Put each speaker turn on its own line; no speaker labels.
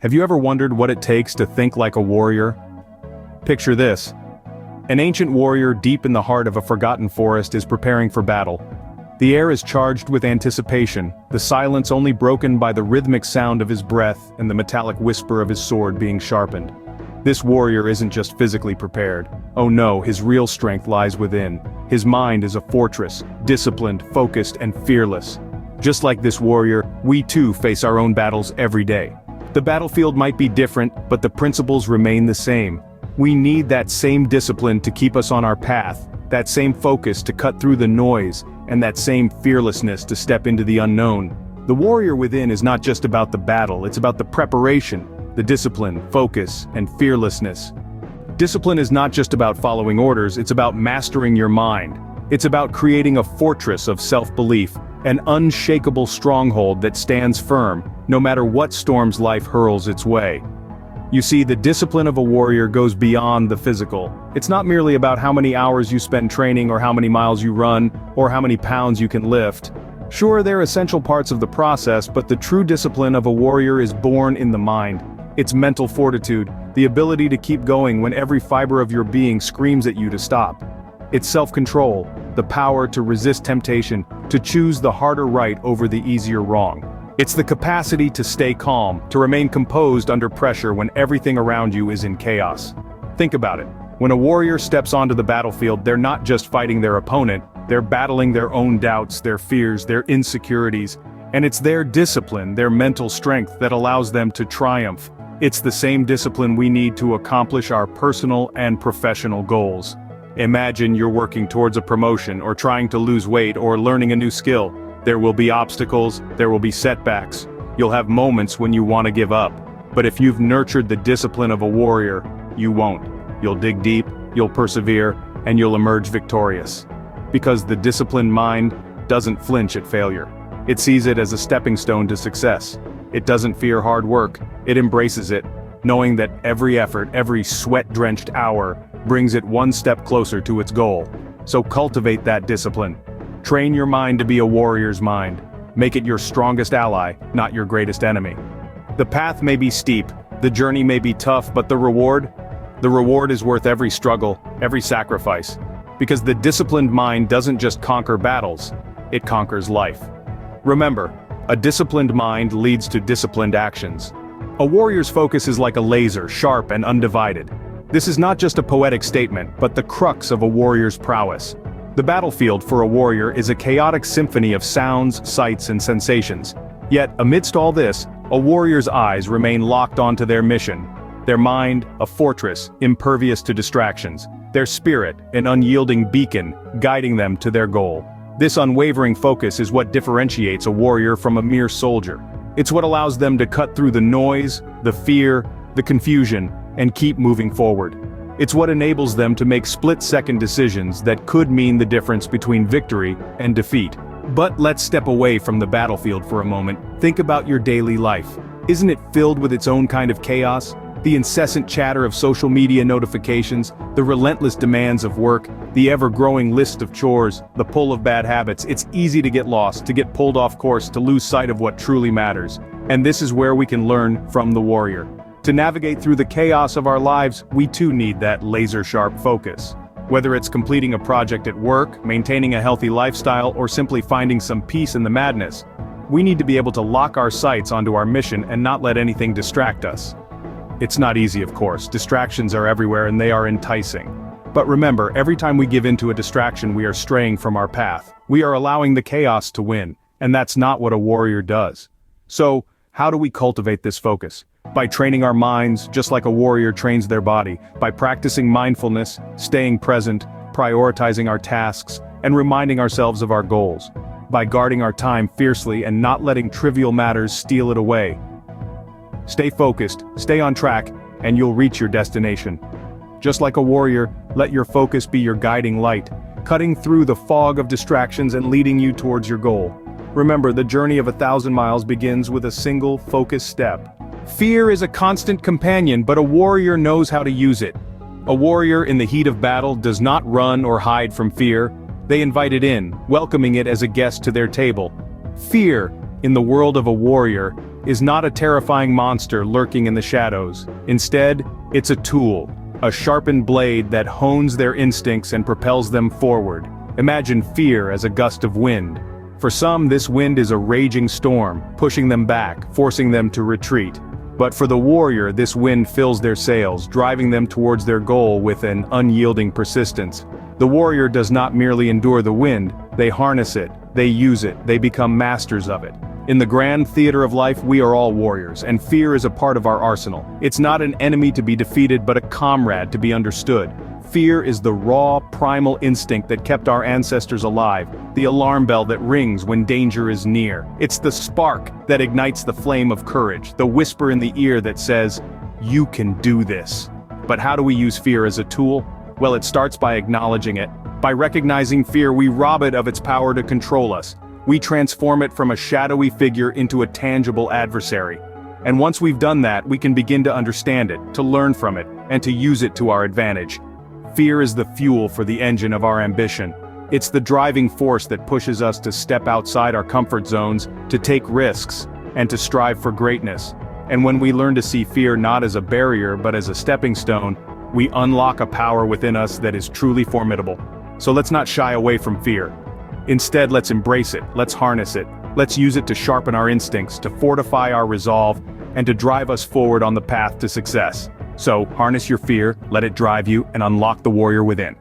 Have you ever wondered what it takes to think like a warrior? Picture this. An ancient warrior deep in the heart of a forgotten forest is preparing for battle. The air is charged with anticipation, the silence only broken by the rhythmic sound of his breath and the metallic whisper of his sword being sharpened. This warrior isn't just physically prepared. Oh no, his real strength lies within. His mind is a fortress, disciplined, focused, and fearless. Just like this warrior, we too face our own battles every day. The battlefield might be different, but the principles remain the same. We need that same discipline to keep us on our path, that same focus to cut through the noise, and that same fearlessness to step into the unknown. The warrior within is not just about the battle, it's about the preparation, the discipline, focus, and fearlessness. Discipline is not just about following orders, it's about mastering your mind. It's about creating a fortress of self-belief, an unshakable stronghold that stands firm, no matter what storms life hurls its way. You see, the discipline of a warrior goes beyond the physical. It's not merely about how many hours you spend training or how many miles you run, or how many pounds you can lift. Sure, they're essential parts of the process, but the true discipline of a warrior is born in the mind. It's mental fortitude, the ability to keep going when every fiber of your being screams at you to stop. It's self-control, the power to resist temptation, to choose the harder right over the easier wrong. It's the capacity to stay calm, to remain composed under pressure when everything around you is in chaos. Think about it. When a warrior steps onto the battlefield, they're not just fighting their opponent, they're battling their own doubts, their fears, their insecurities, and it's their discipline, their mental strength that allows them to triumph. It's the same discipline we need to accomplish our personal and professional goals. Imagine you're working towards a promotion or trying to lose weight or learning a new skill. There will be obstacles, there will be setbacks. You'll have moments when you want to give up. But if you've nurtured the discipline of a warrior, you won't. You'll dig deep, you'll persevere, and you'll emerge victorious. Because the disciplined mind doesn't flinch at failure. It sees it as a stepping stone to success. It doesn't fear hard work, it embraces it, knowing that every effort, every sweat-drenched hour, brings it one step closer to its goal. So cultivate that discipline. Train your mind to be a warrior's mind. Make it your strongest ally, not your greatest enemy. The path may be steep, the journey may be tough, but the reward is worth every struggle, every sacrifice. Because the disciplined mind doesn't just conquer battles, it conquers life. Remember, a disciplined mind leads to disciplined actions. A warrior's focus is like a laser, sharp and undivided. This is not just a poetic statement, but the crux of a warrior's prowess. The battlefield for a warrior is a chaotic symphony of sounds, sights, and sensations. Yet, amidst all this, a warrior's eyes remain locked onto their mission. Their mind, a fortress, impervious to distractions. Their spirit, an unyielding beacon, guiding them to their goal. This unwavering focus is what differentiates a warrior from a mere soldier. It's what allows them to cut through the noise, the fear, the confusion, and keep moving forward. It's what enables them to make split-second decisions that could mean the difference between victory and defeat. But let's step away from the battlefield for a moment. Think about your daily life. Isn't it filled with its own kind of chaos? The incessant chatter of social media notifications, the relentless demands of work, the ever-growing list of chores, the pull of bad habits. It's easy to get lost, to get pulled off course, to lose sight of what truly matters. And this is where we can learn from the warrior. To navigate through the chaos of our lives, we too need that laser-sharp focus. Whether it's completing a project at work, maintaining a healthy lifestyle, or simply finding some peace in the madness, we need to be able to lock our sights onto our mission and not let anything distract us. It's not easy, of course. Distractions are everywhere and they are enticing. But remember, every time we give in to a distraction, we are straying from our path. We are allowing the chaos to win, and that's not what a warrior does. So, how do we cultivate this focus? By training our minds, just like a warrior trains their body, by practicing mindfulness, staying present, prioritizing our tasks, and reminding ourselves of our goals. By guarding our time fiercely and not letting trivial matters steal it away. Stay focused, stay on track, and you'll reach your destination. Just like a warrior, let your focus be your guiding light, cutting through the fog of distractions and leading you towards your goal. Remember, the journey of 1,000 miles begins with a single focused step. Fear is a constant companion, but a warrior knows how to use it. A warrior in the heat of battle does not run or hide from fear. They invite it in, welcoming it as a guest to their table. Fear, in the world of a warrior, is not a terrifying monster lurking in the shadows. Instead, it's a tool, a sharpened blade that hones their instincts and propels them forward. Imagine fear as a gust of wind. For some, this wind is a raging storm, pushing them back, forcing them to retreat. But for the warrior, this wind fills their sails, driving them towards their goal with an unyielding persistence. The warrior does not merely endure the wind, they harness it, they use it, they become masters of it. In the grand theater of life, we are all warriors, and fear is a part of our arsenal. It's not an enemy to be defeated, but a comrade to be understood. Fear is the raw, primal instinct that kept our ancestors alive, the alarm bell that rings when danger is near. It's the spark that ignites the flame of courage, the whisper in the ear that says, "You can do this." But how do we use fear as a tool? Well, it starts by acknowledging it. By recognizing fear, we rob it of its power to control us. We transform it from a shadowy figure into a tangible adversary. And once we've done that, we can begin to understand it, to learn from it, and to use it to our advantage. Fear is the fuel for the engine of our ambition. It's the driving force that pushes us to step outside our comfort zones, to take risks, and to strive for greatness. And when we learn to see fear not as a barrier but as a stepping stone, we unlock a power within us that is truly formidable. So let's not shy away from fear. Instead, let's embrace it, let's harness it, let's use it to sharpen our instincts, to fortify our resolve, and to drive us forward on the path to success. So, harness your fear, let it drive you, and unlock the warrior within.